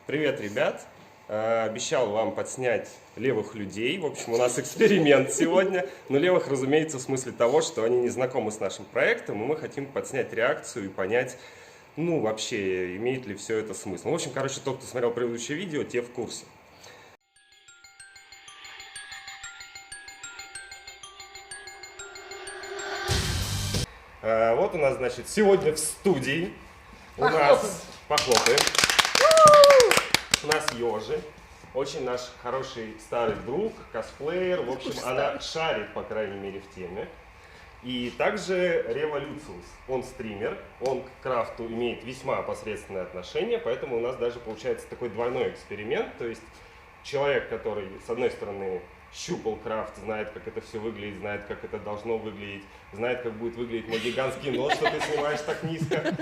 Привет, ребят! Обещал вам подснять левых людей. В общем, у нас эксперимент сегодня. Но левых, разумеется, в смысле того, что они не знакомы с нашим проектом, и мы хотим подснять реакцию и понять, ну, вообще, имеет ли все это смысл. В общем, короче, тот, кто смотрел предыдущее видео, те в курсе. Вот у нас, значит, сегодня в студии похлопаем. У нас Ёжи, очень наш хороший старый друг, косплеер, в общем, она шарит, по крайней мере, в теме. И также Революциус, он стример, он к крафту имеет весьма посредственное отношение, поэтому у нас даже получается такой двойной эксперимент, то есть человек, который, с одной стороны, щупал крафт, знает, как это все выглядит, знает, как это должно выглядеть, знает, как будет выглядеть мой гигантский нос, что ты снимаешь так низко.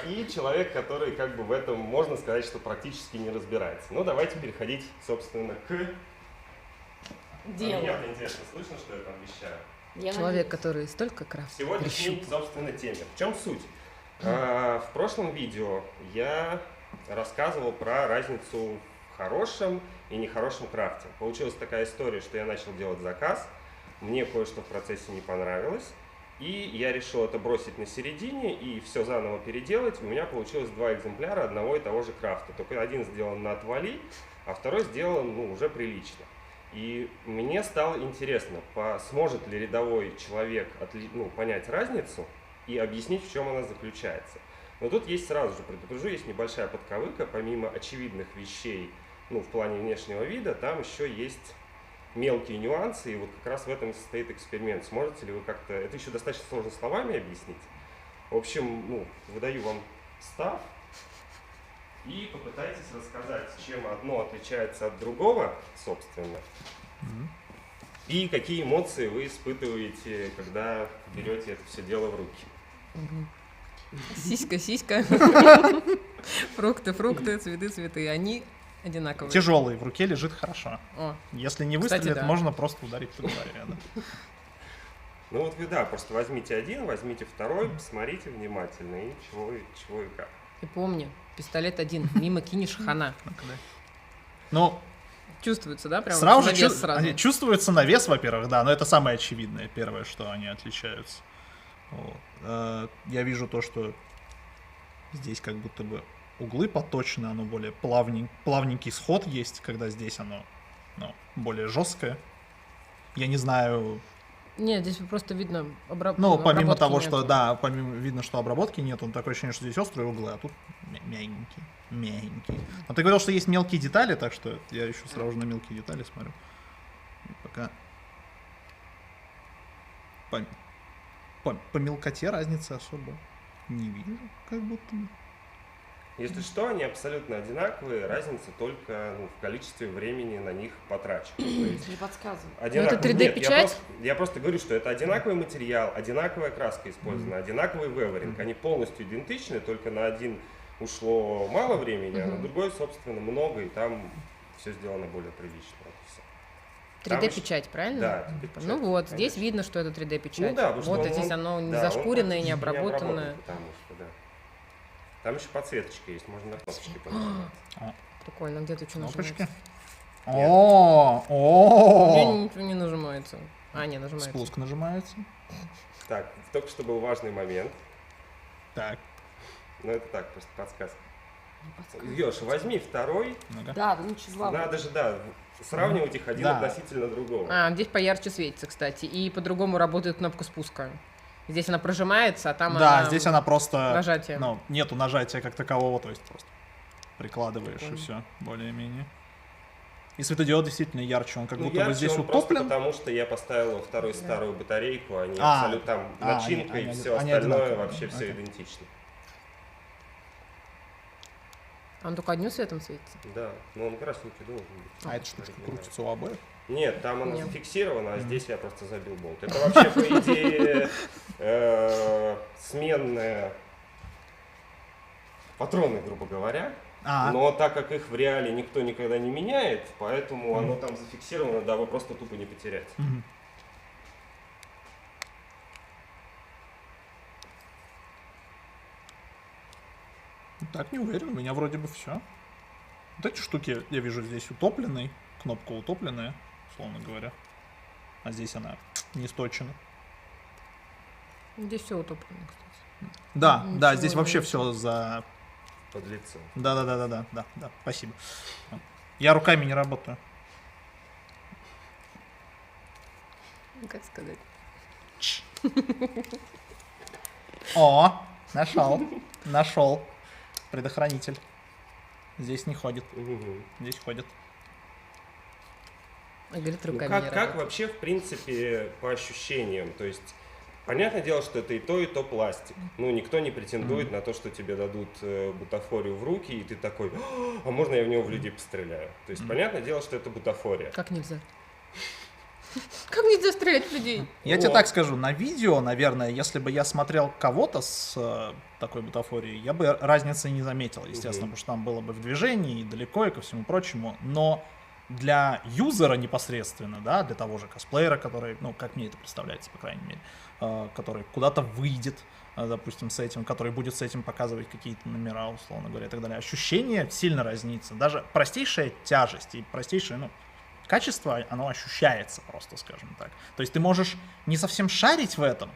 И человек, который как бы в этом, можно сказать, что практически не разбирается. Ну, давайте переходить, собственно, к делу. Мне интересно, слышно, что я там вещаю? Человек, который столько крафта Сегодняшней, собственно, теме. В чем суть? В прошлом видео я рассказывал про разницу в хорошем и нехорошем крафте. Получилась такая история, что я начал делать заказ, мне кое-что в процессе не понравилось, и я решил это бросить на середине и все заново переделать. У меня получилось два экземпляра одного и того же крафта. Только один сделан на отвали, а второй сделан уже прилично. И мне стало интересно, сможет ли рядовой человек понять разницу и объяснить, в чем она заключается. Но тут есть, сразу же предупрежу, есть небольшая подковыка, помимо очевидных вещей, в плане внешнего вида, там еще есть мелкие нюансы, и вот как раз в этом и состоит эксперимент. Сможете ли вы как-то, это еще достаточно сложно словами объяснить. В общем, выдаю вам став и попытайтесь рассказать, чем одно отличается от другого, собственно, и какие эмоции вы испытываете, когда берете это все дело в руки. Сиська. Фрукты, цветы. Они одинаковые. Тяжелый, в руке лежит хорошо. Если не выстрелит, да. можно просто ударить по голове. Ну вот вы, просто возьмите один, возьмите второй, посмотрите внимательно, и чего и как. И помни, пистолет один, мимо кинешь хана. Ну, Чувствуется, да, прям сразу навес сразу. чувствуется навес, во-первых, да, но это самое очевидное, первое, что они отличаются. Вот. Я вижу то, что здесь как будто бы углы поточены, оно более плавненький сход есть, когда здесь оно более жесткое. Я не знаю. Нет, здесь просто видно помимо того, нету. что, видно, что обработки нет, он такое ощущение, что здесь острые углы, а тут мягенькие. Но ты говорил, что есть мелкие детали, так что я еще сразу же на мелкие детали смотрю. И пока по мелкоте разницы особо не вижу, как будто бы. Если что, они абсолютно одинаковые, разница только в количестве времени на них потрачено. Не подсказывай. Это 3D-печать? Я просто говорю, что это одинаковый материал, одинаковая краска использована, одинаковый веверинг. Они полностью идентичны, только на один ушло мало времени, а на другой, собственно, много, и там все сделано более прилично. 3D-печать, правильно? Да, 3D-печать. Ну вот, конечно. здесь видно, что это 3D-печать. Потому что вот здесь оно не зашкуренное, не обработанное. Потому что, Там еще подсветочка есть, можно на кнопочки понажимать. Прикольно, где тут что Кнопочки. нажимается? Ничего не нажимается. Не нажимается. Спуск нажимается. Так, только что был важный момент. Так. Это так, просто подсказка. Ёж, возьми второй. Да, ничего. Надо же, сравнивать их один относительно другого. Здесь поярче светится, кстати, и по-другому работает кнопка спуска. Здесь она прожимается, а там она... здесь она просто... Нажатие. Нету нажатия как такового, то есть просто прикладываешь и все, более-менее. И светодиод действительно ярче, он как будто бы здесь просто утоплен. потому, что я поставил во вторую старую батарейку, они абсолютно там начинка и все остальное вообще все идентично. Он только одним светом светится? Да, но он красненький должен быть. Эта штучка крутится у обоих? Нет, там она зафиксирована, а здесь я просто забил болт. Это вообще, по идее, сменные патроны, грубо говоря. Но так как их в реале никто никогда не меняет, поэтому оно там зафиксировано, вы просто тупо не потеряете. Так, не уверен, у меня вроде бы все. Вот эти штуки, я вижу, здесь утопленный, кнопка утопленная, условно говоря. А здесь она не сточена. Здесь все утоплено, кстати. Да, да, Ничего здесь не вообще вижу. все за... Под лицом. Да, спасибо. Я руками не работаю. Ну, как сказать? О, нашел. Предохранитель. Здесь не ходит, Мгм. здесь ходит. А говорит, Ну, руками как, не как работает. вообще, в принципе, по ощущениям? То есть, понятное дело, что это и то пластик. Ну, никто не претендует на то, что тебе дадут бутафорию в руки, и ты такой, а можно я в него в людей постреляю? То есть, понятное дело, что это бутафория. Как нельзя? Как нельзя стрелять в людей? Я тебе Вот. так скажу, на видео, наверное, если бы я смотрел кого-то с такой бутафорией, я бы разницы не заметил, естественно, потому что там было бы в движении и далеко, и ко всему прочему. Но для юзера непосредственно, да, для того же косплеера, который, ну, как мне это представляется, по крайней мере, который куда-то выйдет, допустим, с этим, который будет с этим показывать какие-то номера, условно говоря, и так далее. Ощущение сильно разнится. Даже простейшая тяжесть и простейшее, ну, качество, оно ощущается просто, скажем так. То есть ты можешь не совсем шарить в этом,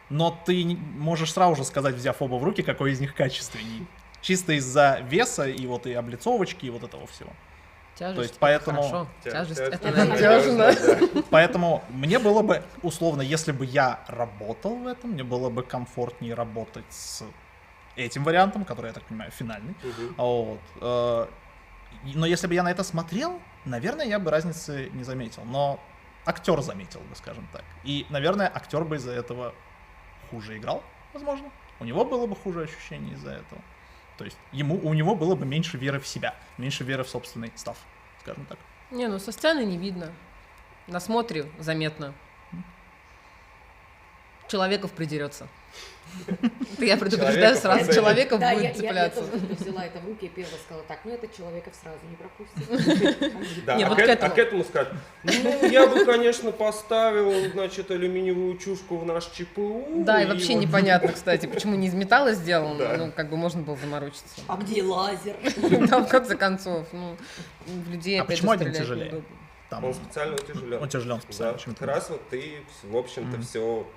но ты можешь сразу же сказать, взяв оба в руки, какой из них качественней. Чисто из-за веса и вот и облицовочки, и вот этого всего. Тяжесть, То есть это поэтому- хорошо. Тяжесть, это Тяжесть, надежно. да. Поэтому мне было бы, условно, если бы я работал в этом, мне было бы комфортнее работать с этим вариантом, который, я так понимаю, финальный. Мгм. Вот. Но если бы я на это смотрел, наверное, я бы разницы не заметил. Но актер заметил бы, скажем так. И, наверное, актер бы из-за этого хуже играл, возможно. У него было бы хуже ощущение из-за этого. То есть у него было бы меньше веры в себя, меньше веры в собственный став, скажем так. Не, ну со сцены не видно. На смотре заметно. Человеков придерется. Это я предупреждаю Человеков сразу. оценит. Человеков Да, будет я цепляться. тоже взяла это в руки и первая сказала, так, ну это человеков сразу не пропустит. Да, Не, а, вот к, к а этому. к этому сказать, ну, я бы, конечно, поставил, значит, алюминиевую чушку в наш ЧПУ. Да, и вообще вот- непонятно, кстати, почему не из металла сделано. Да. Ну, как бы можно было заморочиться. А где лазер? Там, в конце концов, ну, в людей А опять почему же один стрелять тяжелее? неудобно. Там Он специально утяжелен. утяжелен Да, специально. почему-то. как раз вот ты, в общем-то, все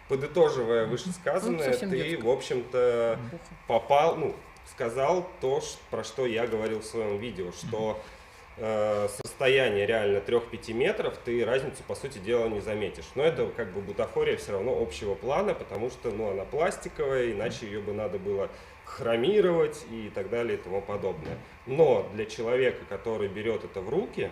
подытоживая Ну, вышесказанное, совсем ты, детское. в общем-то, Пуха. попал, ну, сказал то, про что я говорил в своем видео, что состояние реально 3-5 метров, ты разницу, по сути дела, не заметишь. Но это как бы бутафория все равно общего плана, потому что, ну, она пластиковая, иначе ее бы надо было хромировать и так далее и тому подобное. Но для человека, который берет это в руки,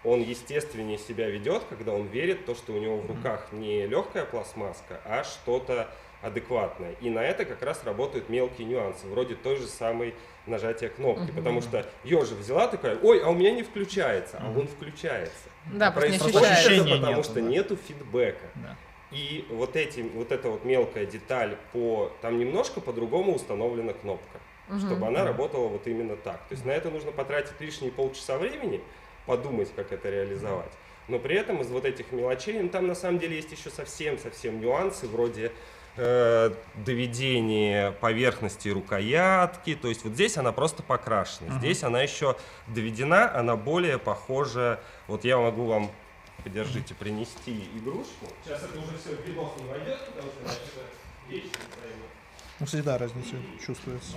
он естественнее себя ведет, когда он верит в то, что у него в руках не легкая пластмасска, а что-то адекватное. И на это как раз работают мелкие нюансы, вроде той же самой нажатия кнопки. Потому что Ёжа взяла такая, ой, а у меня не включается, а он включается. Да, А просто не происходит это ощущения потому, нету, что да. нету фидбэка. Да. И вот эта вот мелкая деталь там немножко по-другому установлена кнопка, чтобы она работала вот именно так. То есть на это нужно потратить лишние полчаса времени, подумать, как это реализовать. Но при этом из вот этих мелочей, ну, там на самом деле есть еще совсем нюансы, вроде доведения поверхности рукоятки. То есть вот здесь она просто покрашена. Здесь она еще доведена, она более похожа. Вот я могу вам, подержите, принести игрушку. Сейчас это уже все в видос не войдет, потому что иначе это вещь не пройдет. Ну, кстати, да, разница чувствуется.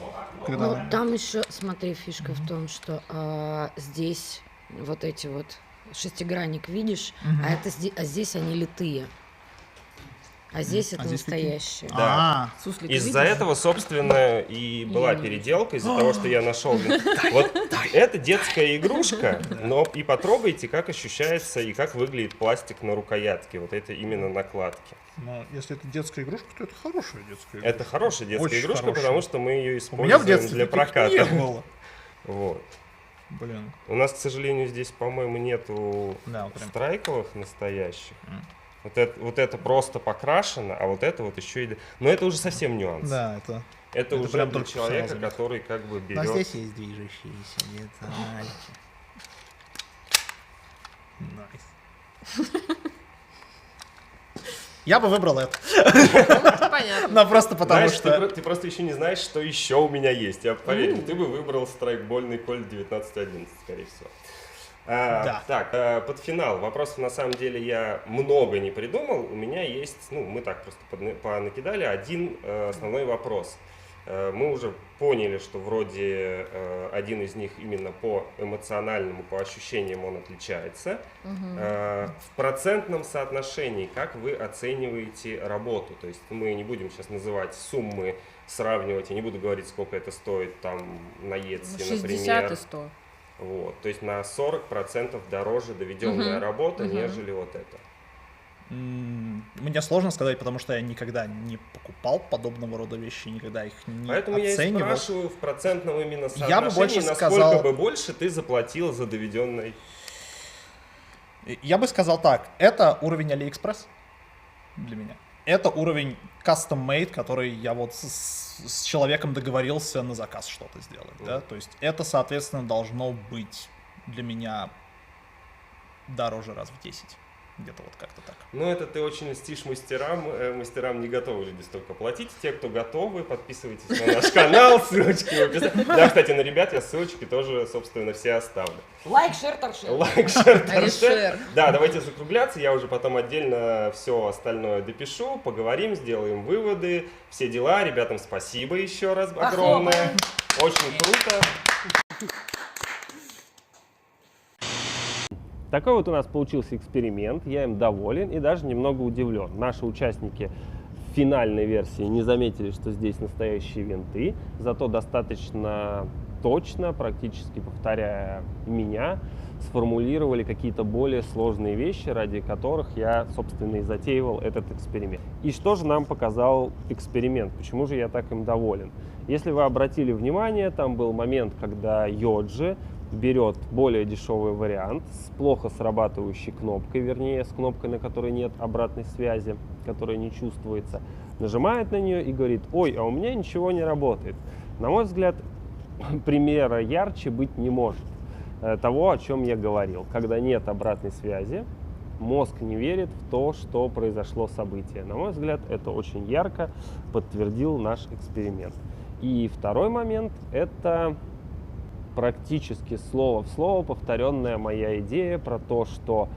Когда Ну, она- там еще, смотри, фишка в том, что здесь вот эти вот шестигранник видишь, а здесь они литые. А здесь это здесь какие? настоящие. Да. Суслика Из-за видишь? этого, собственно, и была не переделка, из-за того, что я нашел. Вот это детская игрушка, но и потрогайте, как ощущается и как выглядит пластик на рукоятке. Вот это именно накладки. Но если это детская игрушка, то это хорошая детская игрушка. Это хорошая детская Очень игрушка, хорошая. потому что мы ее У меня в используем детстве для таких проката. не было. Вот. Блин. У нас, к сожалению, здесь, по-моему, нету Да, вот прям. страйковых настоящих. Вот это просто покрашено, а вот это вот еще и... Но это уже совсем нюанс. Да, это... Это уже прям для только человека, сразу. который как бы Но берет... здесь есть движущиеся детальки. Найс. Я бы выбрал это. Понятно. Но просто потому Знаешь, что... ты просто еще не знаешь, что еще у меня есть. Я поверь, ты бы выбрал страйкбольный Кольт 1911, скорее всего. Да. Так, под финал. Вопросов на самом деле я много не придумал. У меня есть, мы так просто понакидали, один основной вопрос. Мы уже поняли, что вроде один из них именно по эмоциональному, по ощущениям он отличается. В процентном соотношении, как вы оцениваете работу? То есть мы не будем сейчас называть суммы, сравнивать, я не буду говорить, сколько это стоит там на Etsy, 60 например. и 100. Вот, то есть на 40% дороже доведенная работа, нежели вот это. Мне сложно сказать, потому что я никогда не покупал подобного рода вещи, никогда их не Поэтому оценивал. я и спрашиваю в процентном именно соотношении, Я бы больше насколько сказал... бы больше ты заплатил за доведенный. Я бы сказал так, это уровень AliExpress для меня. Это уровень custom-made, который я вот с человеком договорился на заказ что-то сделать. Да? То есть это, соответственно, должно быть для меня дороже раз в 10. Где-то вот как-то так. Ну, это ты очень льстишь мастерам. Мастерам не готовы люди столько платить. Те, кто готовы, подписывайтесь на наш канал, ссылочки в описании. Да, кстати, на ребят я ссылочки тоже, собственно, все оставлю. Лайк, шер, торшер. Лайк, шер, А не торшер. шер. Да, давайте закругляться. Я уже потом отдельно все остальное допишу, поговорим, сделаем выводы, все дела. Ребятам спасибо еще раз огромное. Очень круто. Такой вот у нас получился эксперимент, я им доволен и даже немного удивлен. Наши участники в финальной версии не заметили, что здесь настоящие винты, зато достаточно точно, практически повторяя меня, сформулировали какие-то более сложные вещи, ради которых я, собственно, и затеивал этот эксперимент. И что же нам показал эксперимент? Почему же я так им доволен? Если вы обратили внимание, там был момент, когда Йоджи берет более дешевый вариант с плохо срабатывающей кнопкой, вернее, с кнопкой, на которой нет обратной связи, которая не чувствуется, нажимает на нее и говорит: ой, а у меня ничего не работает. На мой взгляд, примера ярче быть не может того, о чем я говорил. Когда нет обратной связи, мозг не верит в то, что произошло событие. На мой взгляд, это очень ярко подтвердил наш эксперимент. И второй момент – это практически слово в слово повторенная моя идея про то, что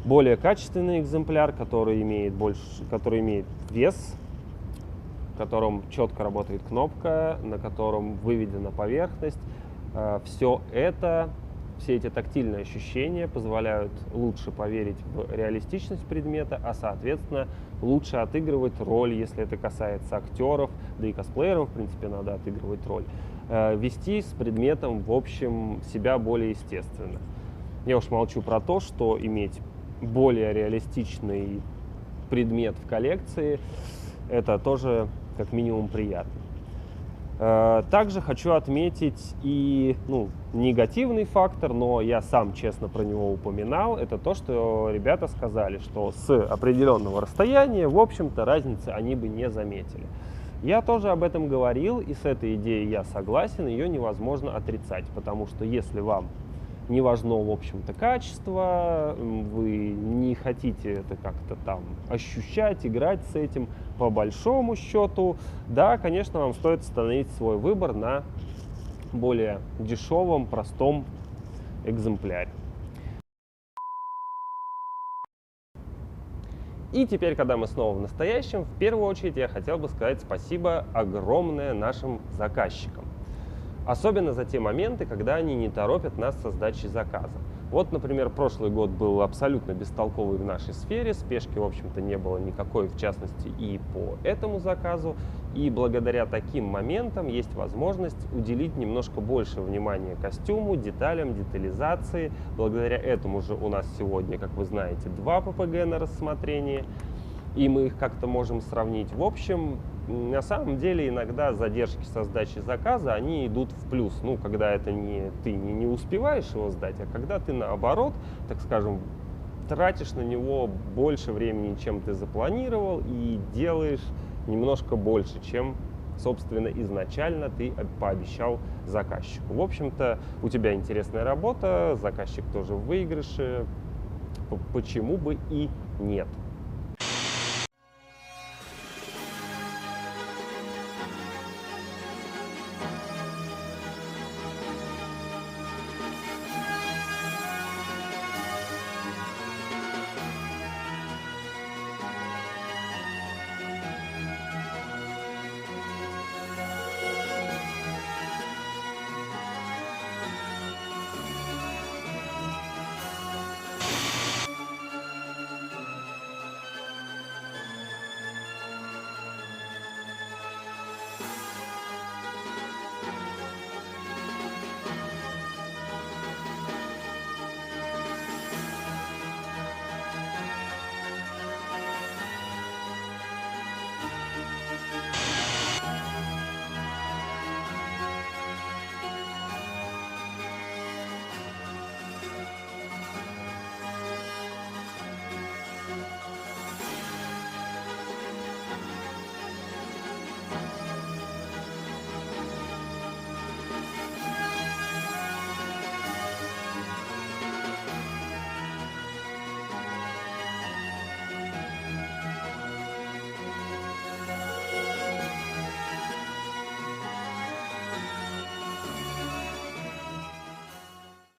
более качественный экземпляр, который имеет вес, в котором четко работает кнопка, на котором выведена поверхность, все эти тактильные ощущения позволяют лучше поверить в реалистичность предмета, а соответственно лучше отыгрывать роль, если это касается актеров, да и косплеерам, в принципе, надо отыгрывать роль. Вести с предметом, в общем, себя более естественно. Я уж молчу про то, что иметь более реалистичный предмет в коллекции, это тоже как минимум приятно. Также хочу отметить и негативный фактор, но я сам честно про него упоминал, это то, что ребята сказали, что с определенного расстояния, в общем-то, разницы они бы не заметили. Я тоже об этом говорил, и с этой идеей я согласен, ее невозможно отрицать, потому что если вам не важно, в общем-то, качество, вы не хотите это как-то там ощущать, играть с этим, по большому счету, да, конечно, вам стоит остановить свой выбор на более дешевом, простом экземпляре. И теперь, когда мы снова в настоящем, в первую очередь я хотел бы сказать спасибо огромное нашим заказчикам. Особенно за те моменты, когда они не торопят нас со сдачей заказа. Вот, например, прошлый год был абсолютно бестолковый в нашей сфере, спешки, в общем-то, не было никакой, в частности, и по этому заказу. И благодаря таким моментам есть возможность уделить немножко больше внимания костюму, деталям, детализации. Благодаря этому же у нас сегодня, как вы знаете, 2 ППГ на рассмотрение, и мы их как-то можем сравнить. В общем, на самом деле иногда задержки со сдачей заказа, они идут в плюс. Когда это ты не успеваешь его сдать, а когда ты наоборот, так скажем, тратишь на него больше времени, чем ты запланировал, и делаешь немножко больше, чем, собственно, изначально ты пообещал заказчику. В общем-то, у тебя интересная работа, заказчик тоже в выигрыше, почему бы и нет.